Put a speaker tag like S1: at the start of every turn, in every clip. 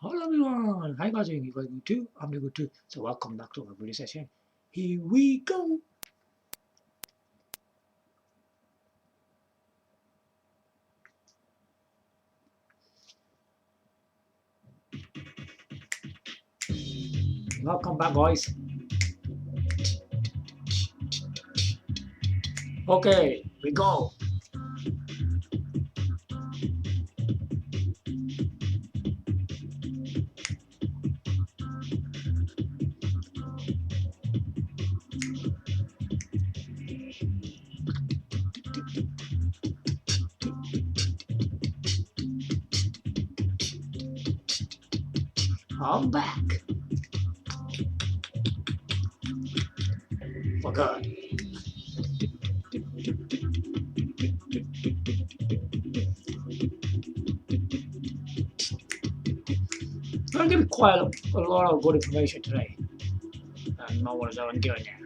S1: Hello everyone, how you guys doing? You guys good too? I'm doing good too. So welcome back to our video session. Here we go. Welcome back guys. Okay, we go. I'm back. For good. I'm gonna give you quite a lot of good information today. And no one is ever doing that.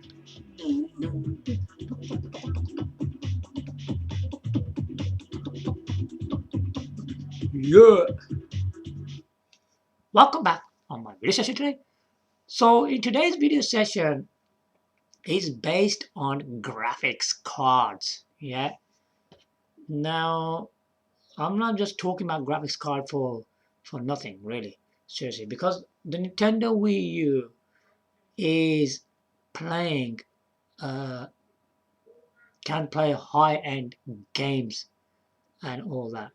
S1: Yeah. Welcome back on my video session today. So in today's video session is based on graphics cards. Yeah. Now I'm not just talking about graphics card for nothing really, seriously, because the Nintendo Wii U is playing can play high-end games and all that.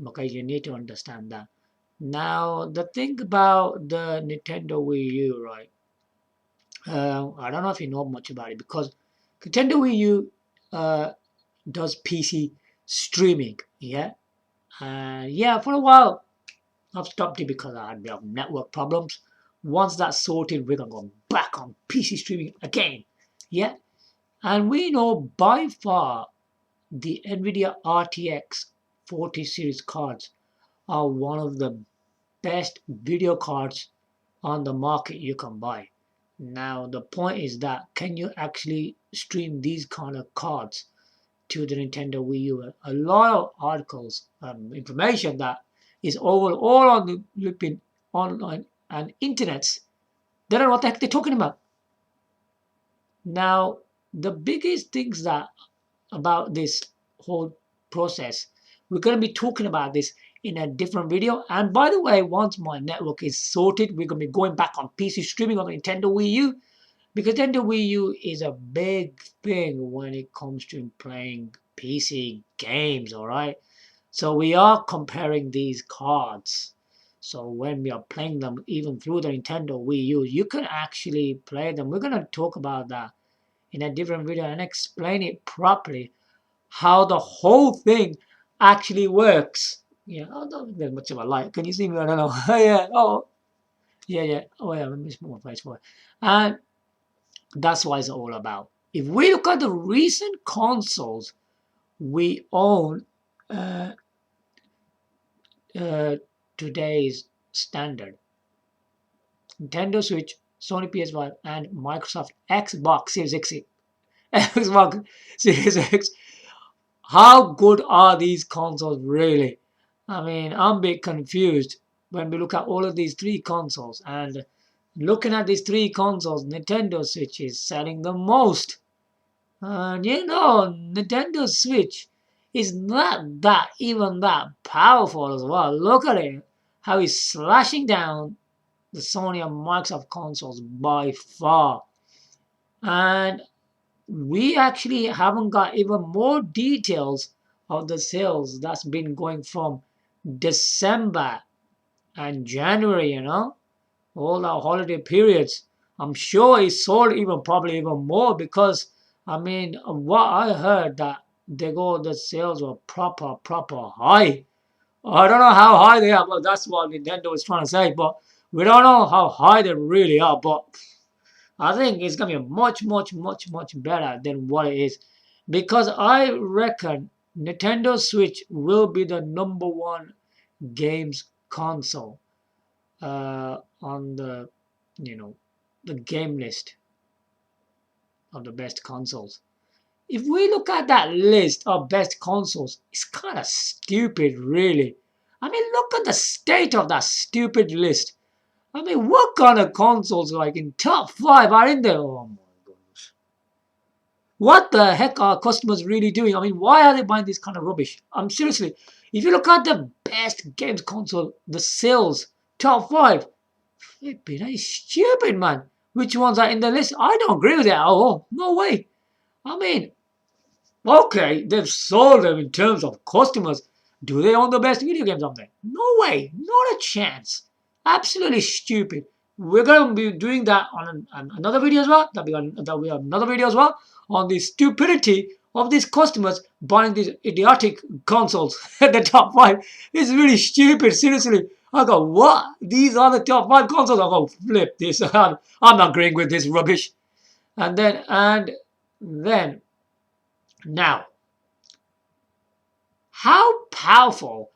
S1: Okay, you need to understand that. Now the thing about the Nintendo Wii U, right? I don't know if you know much about it because Nintendo Wii U does PC streaming. Yeah, yeah. For a while, I've stopped it because I had a bit of network problems. Once that's sorted, we're gonna go back on PC streaming again. Yeah, and we know by far the Nvidia RTX 40 series cards are one of the best video cards on the market you can buy. Now the point is that can you actually stream these kind of cards to the Nintendo Wii U? A lot of articles, information that is all on the flipping online and internets. They don't know what the heck they're talking about. Now, the biggest things that about this whole process, we're going to be talking about this in a different video. And by the way, once my network is sorted, we're going to be going back on PC streaming on the Nintendo Wii U. Because Nintendo Wii U is a big thing when it comes to playing PC games, alright? So we are comparing these cards. So when we are playing them, even through the Nintendo Wii U, you can actually play them. We're going to talk about that in a different video and explain it properly, how the whole thing actually works. Yeah, I don't think there's much of a light. Can you see me? I don't know. Yeah, oh, yeah. Oh, yeah, let me just put my face for it. And that's what it's all about. If we look at the recent consoles we own, uh, today's standard, Nintendo Switch, Sony PS5, and Microsoft Xbox Series X, Xbox Series X. How good are these consoles really? I mean, I'm a bit confused when we look at all of these three consoles. And looking at these three consoles, Nintendo Switch is selling the most. And you know, Nintendo Switch is not that even that powerful as well. Look at it, how he's slashing down the Sony and Microsoft consoles by far. And we actually haven't got even more details of the sales that's been going from December and January, you know, all our holiday periods. I'm sure it sold even probably even more because I mean what I heard that the sales were proper high. I don't know how high they are, but that's what Nintendo is trying to say. But we don't know how high they really are. But I think it's gonna be much better than what it is, because I reckon Nintendo Switch will be the number one games console on the the game list of the best consoles. If we look at that list of best consoles, it's kind of stupid, really. I mean, look at the state of that stupid list. I mean, what kind of consoles like in top 5 are in there? Oh my goodness. What the heck are customers really doing? I mean, why are they buying this kind of rubbish? I'm seriously, if you look at the best games console, the sales, top 5, flipping, that is stupid, man. Which ones are in the list? I don't agree with that. Oh, no way. I mean, okay, they've sold them in terms of customers. Do they own the best video games on there? No way, not a chance. Absolutely stupid. We're gonna be doing that on another video as well. That we have another video as well on the stupidity of these customers buying these idiotic consoles at the top 5. It's really stupid. Seriously, I go, what? These are the top 5 consoles. I go, flip this. I'm not agreeing with this rubbish. And then now, how powerful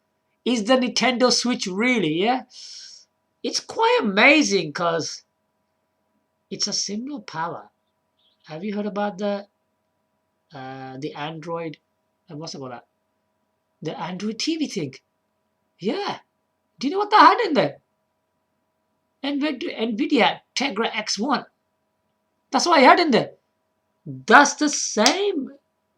S1: is the Nintendo Switch really? Yeah, it's quite amazing because it's a similar power. Have you heard about the Android? What's it called? The Android TV thing. Yeah. Do you know what they had in there? Nvidia Tegra X1. That's what I had in there. That's the same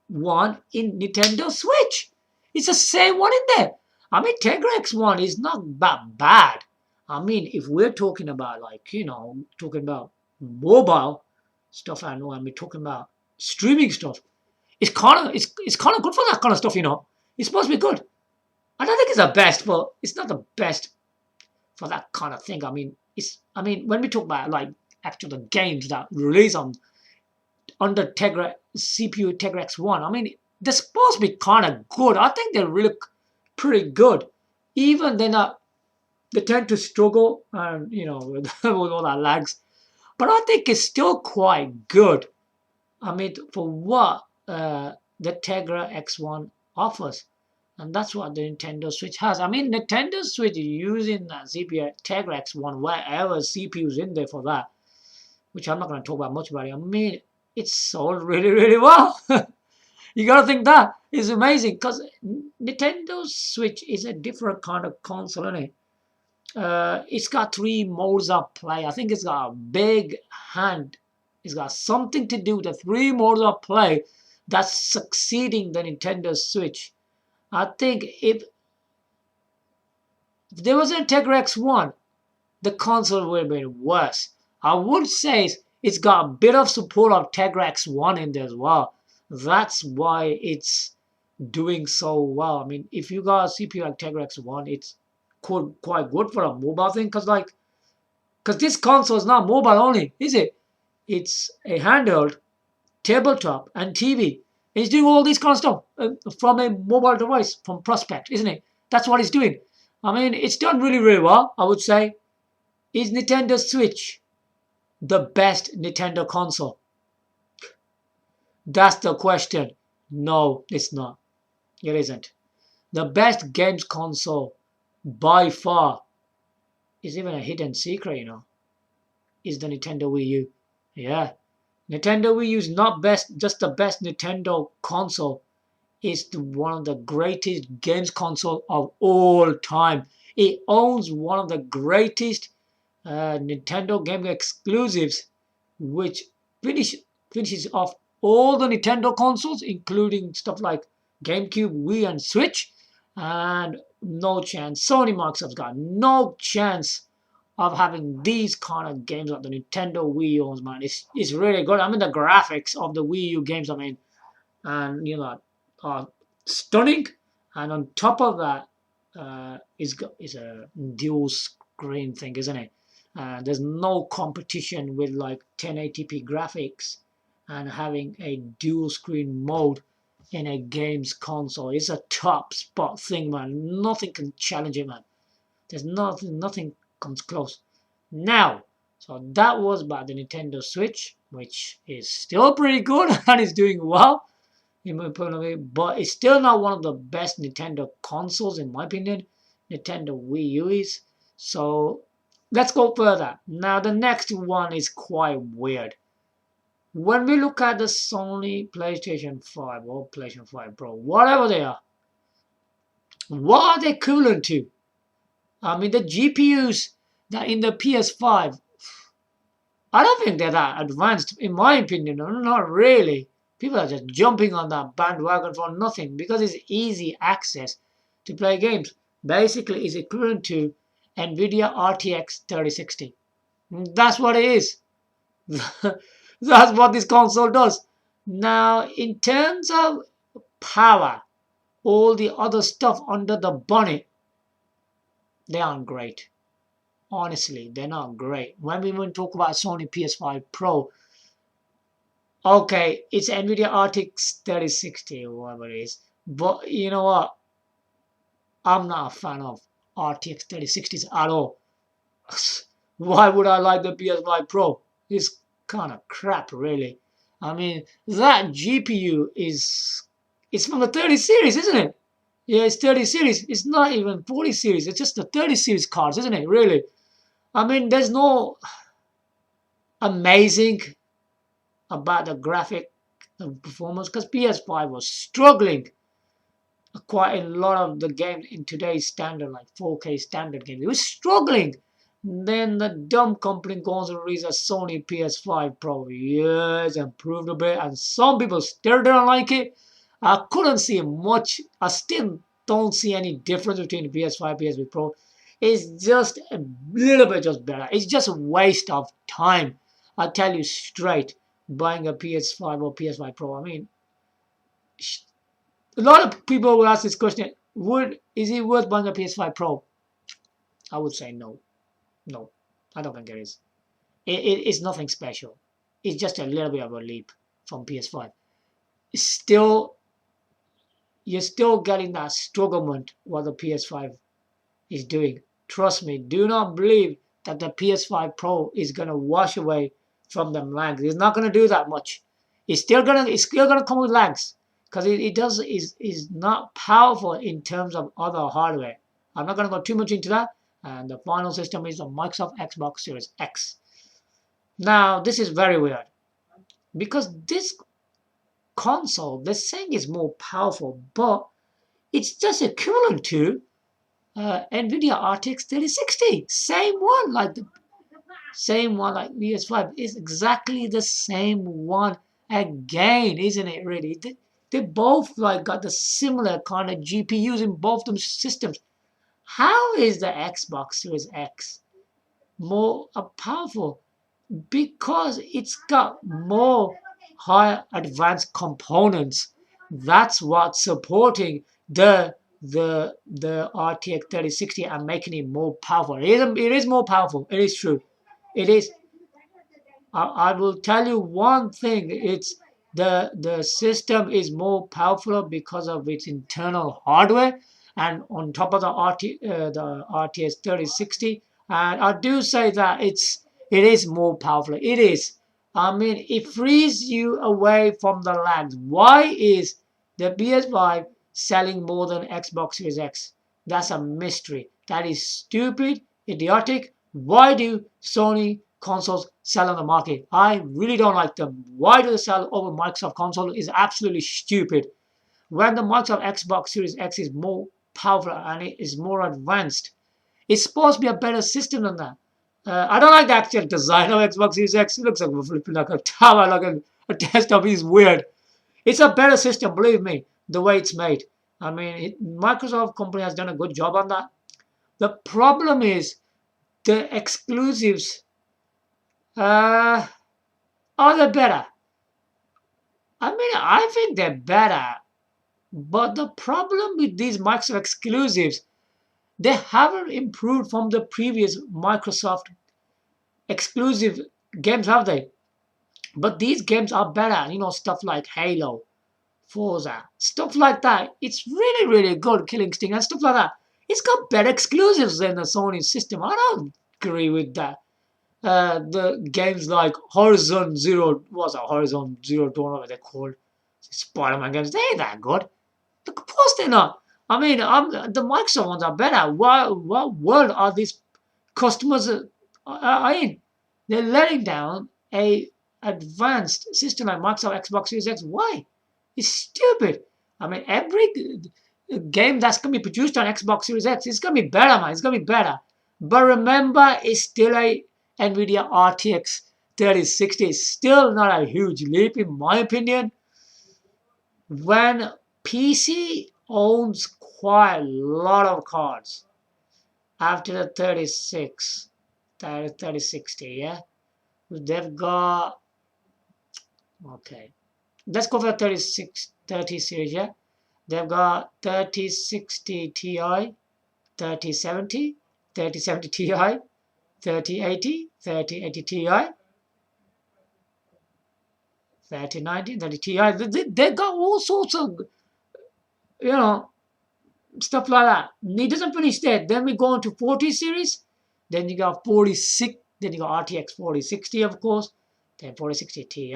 S1: one in Nintendo Switch. It's the same one in there. I mean, Tegra X1 is not that bad. I mean, if we're talking about talking about mobile stuff, I know. I mean, talking about streaming stuff. It's kind of good for that kind of stuff. It's supposed to be good. I don't think it's the best, but it's not the best for that kind of thing. I mean, when we talk about like actual the games that release on under Tegra CPU Tegra X1. I mean, they're supposed to be kind of good. I think they're really pretty good. Even they tend to struggle and with, with all that lags. But I think it's still quite good. I mean, for what the Tegra X1 offers. And that's what the Nintendo Switch has. I mean, Nintendo Switch using that CPU Tegra X1, wherever CPU's in there for that, which I'm not going to talk about much about it. I mean, it's sold really, really well. You gotta think that is amazing because Nintendo Switch is a different kind of console, isn't it? It's got 3 modes of play. I think it's got a big hand. It's got something to do with the 3 modes of play that's succeeding the Nintendo Switch. I think if there was a Tegra X1, the console would have been worse. I would say it's got a bit of support of Tegra X1 in there as well. That's why it's doing so well. I mean, if you got a CPU like Tegra X1, it's quite good for a mobile thing because this console is not mobile only, is it? It's a handheld, tabletop, and TV. It's doing all this kind of stuff from a mobile device, from prospect, isn't it? That's what it's doing. I mean, it's done really, really well, I would say. Is Nintendo Switch the best Nintendo console? That's the question. No, it's not. It isn't. The best games console by far is even a hidden secret, is the Nintendo Wii U. Yeah. Nintendo Wii U is not just the best Nintendo console. It's one of the greatest games console of all time. It owns one of the greatest Nintendo game exclusives, which finishes off all the Nintendo consoles, including stuff like GameCube, Wii, and Switch. And no chance. Sony Microsoft's got no chance of having these kind of games that the Nintendo Wii U, man. It's really good. I mean, the graphics of the Wii U games, and are stunning. And on top of that, is a dual screen thing, isn't it? There's no competition with like 1080p graphics and having a dual screen mode in a games console. It's a top spot thing, man. Nothing can challenge it, man. There's nothing comes close. Now, so that was about the Nintendo Switch, which is still pretty good and is doing well in my point of view, but it's still not one of the best Nintendo consoles in my opinion. Nintendo Wii U is. So let's go further. Now the next one is quite weird. When we look at the Sony PlayStation 5 or PlayStation 5 Pro, whatever they are, what are they equivalent to? I mean, the GPUs that in the PS5, I don't think they're that advanced, in my opinion. Not really. People are just jumping on that bandwagon for nothing because it's easy access to play games. Basically, it's equivalent to Nvidia RTX 3060. That's what it is. That's what this console does. Now, in terms of power, all the other stuff under the bonnet, they aren't great. Honestly, they're not great. When we even talk about Sony PS5 Pro, okay, it's Nvidia RTX 3060 or whatever it is. But you know what? I'm not a fan of RTX 3060s at all. Why would I like the PS5 Pro? It's kind of crap, really. I mean, that GPU is it's from the 30 series, isn't it? Yeah, it's 30 series. It's not even 40 series. It's just the 30 series cards, isn't it? Really. I mean, there's no amazing about the graphic performance because PS5 was struggling quite a lot of the games in today's standard, like 4K standard games. It was struggling. Then the dumb company goes and releases a Sony PS5 Pro. Yes, improved a bit, and some people still don't like it. I couldn't see much. I still don't see any difference between the PS5 PS5 Pro. It's just a little bit just better. It's just a waste of time. I tell you straight, buying a PS5 or PS5 Pro. I mean, a lot of people will ask this question: is it worth buying a PS5 Pro? I would say no. No, I don't think it is. It's nothing special. It's just a little bit of a leap from PS5. It's still, you're still getting that strugglement what the PS5 is doing. Trust me, do not believe that the PS5 Pro is gonna wash away from them lags. It's not gonna do that much. It's still gonna come with lags because it is not powerful in terms of other hardware. I'm not gonna go too much into that. And the final system is the Microsoft Xbox Series X. Now, this is very weird because this console, they're saying is more powerful, but it's just equivalent to Nvidia RTX 3060. Same one like PS5. It's exactly the same one again, isn't it? Really, they both like got the similar kind of GPUs in both them systems. How is the Xbox Series X more powerful? Because it's got more high advanced components. That's what's supporting the RTX 3060 and making it more powerful. It is more powerful. It is true. It is. I will tell you one thing. It's the system is more powerful because of its internal hardware, and on top of the RTS 3060. And I do say that it is more powerful. It is. I mean, it frees you away from the lags. Why is the PS5 selling more than Xbox Series X? That's a mystery. That is stupid, idiotic. Why do Sony consoles sell on the market? I really don't like them. Why do they sell over Microsoft console? Is absolutely stupid. When the Microsoft Xbox Series X is more powerful and it is more advanced, it's supposed to be a better system than that. I don't like the actual design of Xbox Series X. It looks like flipping like a tower, like a desktop. It's weird. It's a better system, believe me, the way it's made. I mean, Microsoft company has done a good job on that. The problem is the exclusives. Uh, are they better? I mean, I think they're better. But the problem with these Microsoft exclusives, they haven't improved from the previous Microsoft exclusive games, have they? But these games are better. Stuff like Halo, Forza, stuff like that. It's really, really good. Killing Sting and stuff like that. It's got better exclusives than the Sony system. I don't agree with that. The games like Horizon Zero, what's that? Horizon Zero Dawn, whatever they're called. Spider-Man games, they ain't that good. Of course they're not. I mean, the Microsoft ones are better. What world are these customers in? They're letting down a advanced system like Microsoft Xbox Series X. Why? It's stupid. I mean, game that's gonna be produced on Xbox Series X. It's gonna be better, man. It's gonna be better. But remember, it's still a Nvidia RTX 3060. It's still not a huge leap, in my opinion. When PC owns quite a lot of cards after the 3060, yeah, they've got, okay, let's go for the 30 series, yeah. They've got 3060 Ti, 3070, 3070 Ti, 3080, 3080 Ti, 3090, 30 Ti. They got all sorts of, you know, stuff like that. It doesn't finish there. Then we go into 40 series. Then you got 46. Then you got RTX 4060, of course. Then 4060 Ti.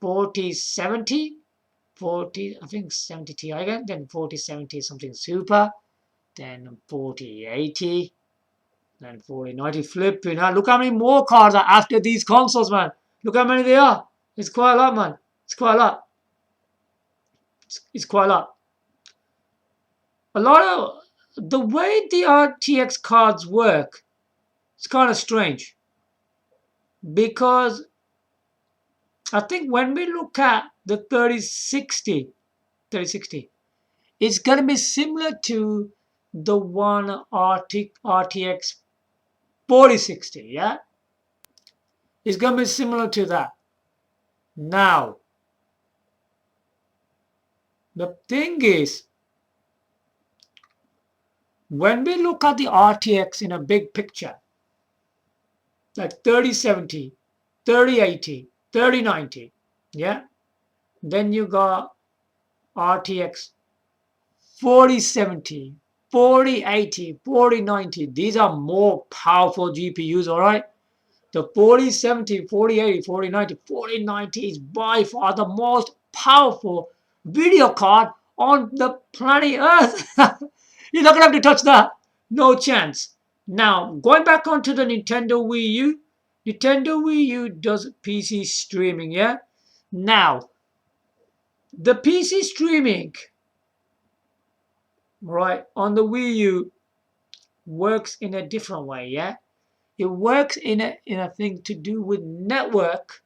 S1: 4070. 40, I think 70 Ti again. Then 4070 something super. Then 4080. Then 4090 flip. You know, look how many more cards are after these consoles, man. Look how many they are. It's quite a lot, man. It's quite a lot. It's quite a lot. A lot of the way the RTX cards work, it's kind of strange. Because I think when we look at the 3060, it's going to be similar to the one RTX 4060, yeah? It's going to be similar to that. Now, the thing is, when we look at the RTX in a big picture, like 3070, 3080, 3090, yeah? Then you got RTX 4070, 4080, 4090. These are more powerful GPUs, all right? The 4070, 4080, 4090, 4090 is by far the most powerful video card on the planet Earth. You're not going to have to touch that. No chance. Now, going back onto the Nintendo Wii U. Nintendo Wii U does PC streaming, yeah? Now, the PC streaming, right, on the Wii U works in a different way, yeah? It works in a thing to do with network,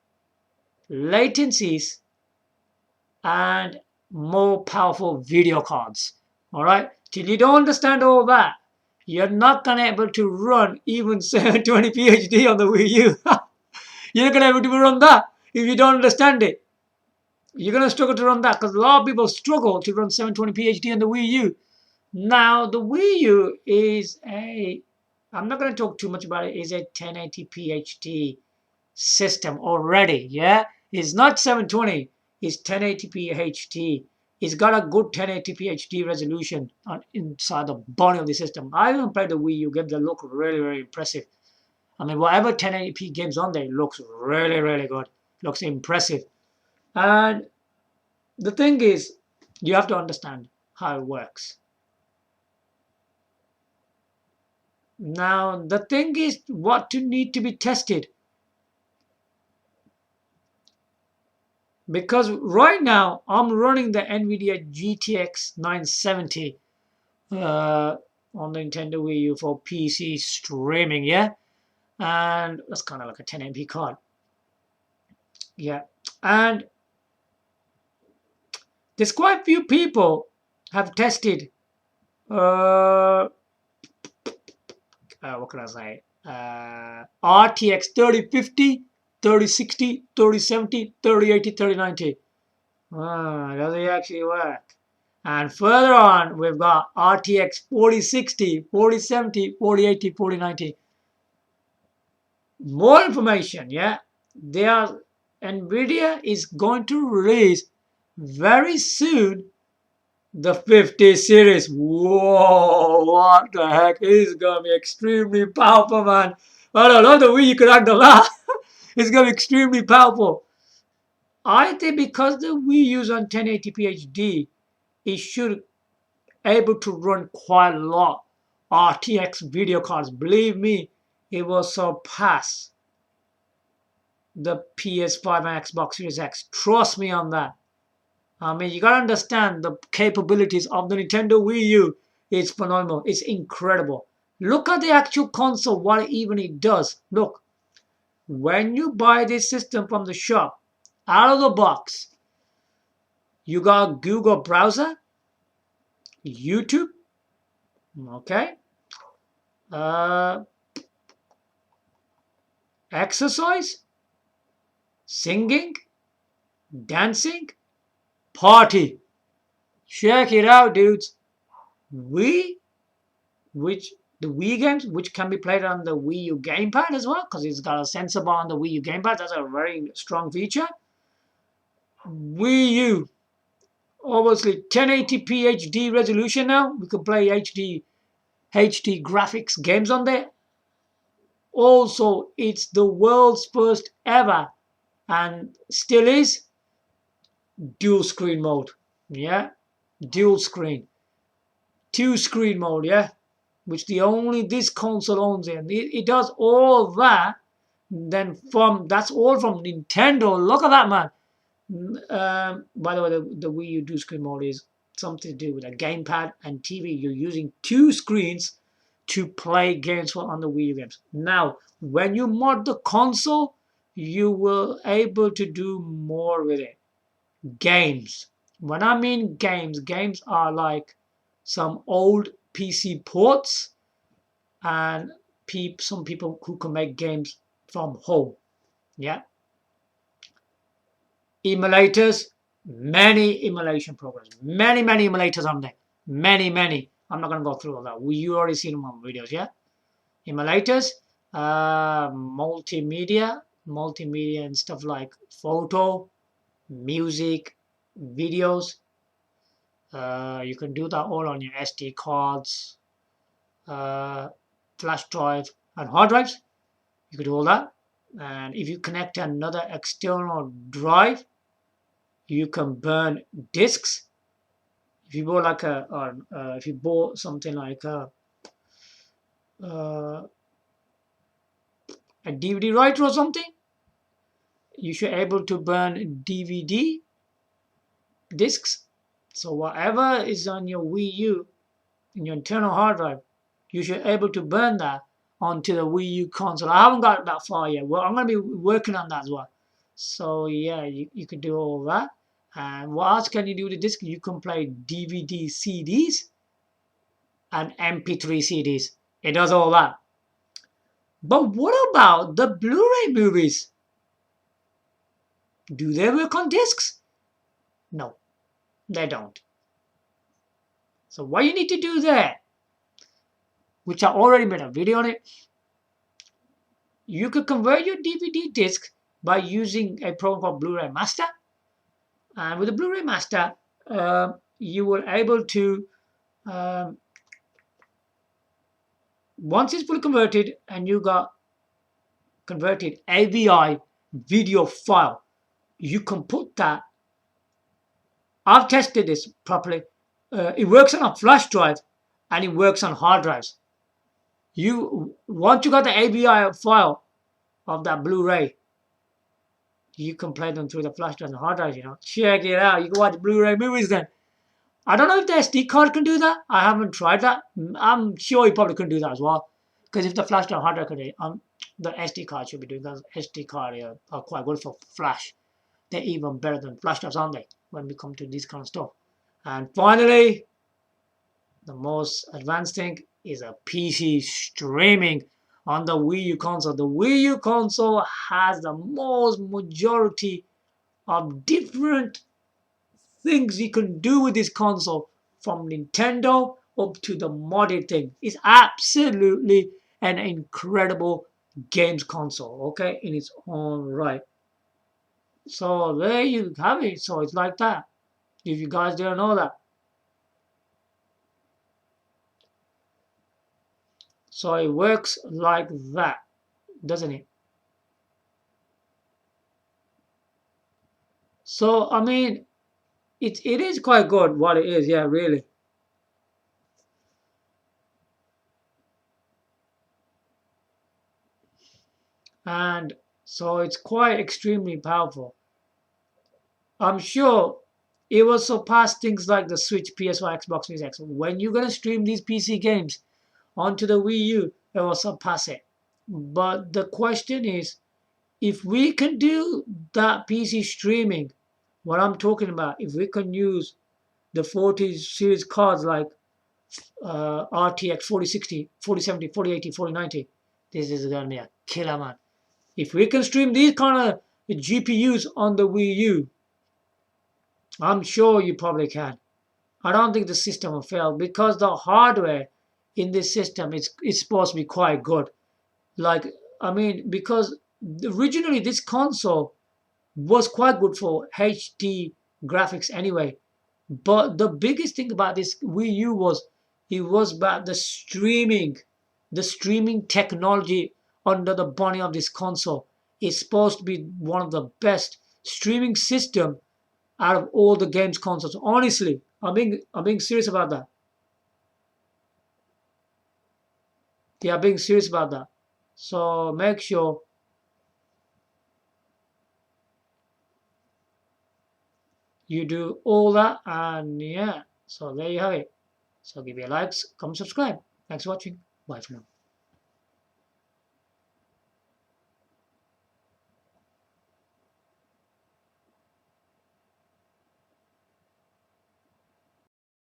S1: latencies, and more powerful video cards. All right? Till you don't understand all that, you're not going to be able to run even 720p HD on the Wii U. You're not going to be able to run that if you don't understand it. You're going to struggle to run that because a lot of people struggle to run 720p HD on the Wii U. Now, the Wii U is I'm not going to talk too much about it, is a 1080p HD system already, yeah? It's not 720, it's 1080p HD. It's got a good 1080p HD resolution inside the body of the system. I haven't played the Wii U game, they look really, really impressive. I mean, whatever 1080p games on there, it looks really, really good. Looks impressive. And the thing is, you have to understand how it works. Now, the thing is what to need to be tested. Because right now, I'm running the Nvidia GTX 970 on the Nintendo Wii U for PC streaming, yeah? And that's kind of like a 1080p card. Yeah. And there's quite a few people have tested what can I say? RTX 3050, 3060, 3070, 3080, 3090. Does it actually work? And further on, we've got RTX 4060, 4070, 4080, 4090. More information, yeah? Nvidia is going to release very soon the 50 series. Whoa, what the heck? It's gonna be extremely powerful, man. I don't know the way you could act a lot. It's gonna be extremely powerful. I think because the Wii use on 1080p HD, it should able to run quite a lot RTX video cards. Believe me, it will surpass the PS5 and Xbox Series X. Trust me on that. I mean, you gotta understand the capabilities of the Nintendo Wii U. It's phenomenal. It's incredible. Look at the actual console, what even it does. Look, when you buy this system from the shop, out of the box, you got Google browser, YouTube, okay, uh, exercise, singing, dancing, party. Check it out, dudes. Wii, which the Wii games, which can be played on the Wii U gamepad as well, because it's got a sensor bar on the Wii U gamepad. That's a very strong feature. Wii U, obviously 1080p HD resolution now. We can play HD graphics games on there. Also, it's the world's first ever, and still is, dual screen mode. Yeah, dual screen, two screen mode. Yeah, which the only this console owns, and it does all that. Then from that's all from Nintendo. Look at that, man. By the way, the Wii U dual screen mode is something to do with a gamepad and TV. You're using two screens to play games on the Wii U games. Now, when you mod the console, you will able to do more with it. Games. When I mean games, games are like some old PC ports and some people who can make games from home. Yeah. Emulators, many emulation programs, many emulators on there. Many. I'm not going to go through all that. You already seen them on videos, yeah? Emulators, multimedia and stuff like photo, music, videos. You can do that all on your SD cards, flash drive, and hard drives. You could do all that. And if you connect another external drive, you can burn discs. If you bought like if you bought something like uh, a DVD writer or something, you should able to burn DVD discs. So whatever is on your Wii U in your internal hard drive, you should able to burn that onto the Wii U console. I haven't got that far yet. Well, I'm going to be working on that as well. So yeah, you could do all that. And what else can you do with the disc? You can play DVD CDs and MP3 CDs. It does all that. But what about the Blu-ray movies? Do they work on discs? No, they don't. So what you need to do there, which I already made a video on it, you could convert your DVD disc by using a program called Blu-ray Master. And with the Blu-ray Master, you will able to, once it's fully converted and you got converted AVI video file, you can put that. I've tested this properly. It works on a flash drive and it works on hard drives. Once you got the AVI file of that Blu-ray, you can play them through the flash drive and hard drive. Check it out. You can watch Blu-ray movies then. I don't know if the SD card can do that. I haven't tried that. I'm sure you probably can do that as well. Because if the flash drive and hard drive can do it, the SD card should be doing that. SD card are quite good for flash. They're even better than flash drives, aren't they? When we come to this kind of stuff. And finally, the most advanced thing is a PC streaming on the Wii U console. The Wii U console has the most majority of different things you can do with this console, from Nintendo up to the modded thing. It's absolutely an incredible games console, okay, in its own right. So there you have it. So it's like that. If you guys didn't know that. So it works like that, doesn't it? So I mean, it is quite good what it is, yeah, really. And So it's quite extremely powerful. I'm sure it will surpass things like the Switch, PS4, Xbox Series X. When you're gonna stream these PC games onto the Wii U, it will surpass it. But the question is, if we can do that PC streaming, what I'm talking about, if we can use the 40 series cards like RTX 4060, 4070, 4080, 4090, this is gonna be a killer, man. If we can stream these kind of GPUs on the Wii U, I'm sure you probably can. I don't think the system will fail because the hardware in this system is supposed to be quite good. Like, I mean, because originally this console was quite good for HD graphics anyway. But the biggest thing about this Wii U was it was about the streaming technology under the bonnet of this console. It's supposed to be one of the best streaming system out of all the games consoles. Honestly, I'm being serious about that. Yeah, being serious about that. So make sure you do all that, and yeah. So there you have it. So give me a like, comment, subscribe. Thanks for watching. Bye for now.